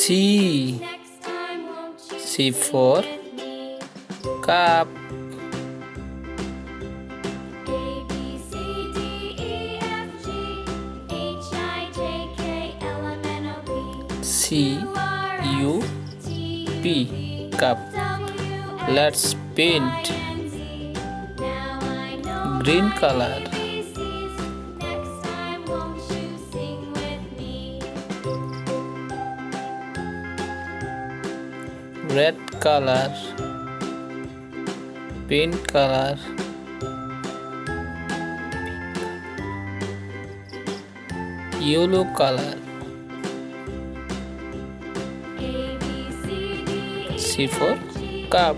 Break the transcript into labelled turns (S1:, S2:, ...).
S1: C. C for cup. C U P cup. Let's paint. Green color. Red color. Pink color. Yellow color. C for cup.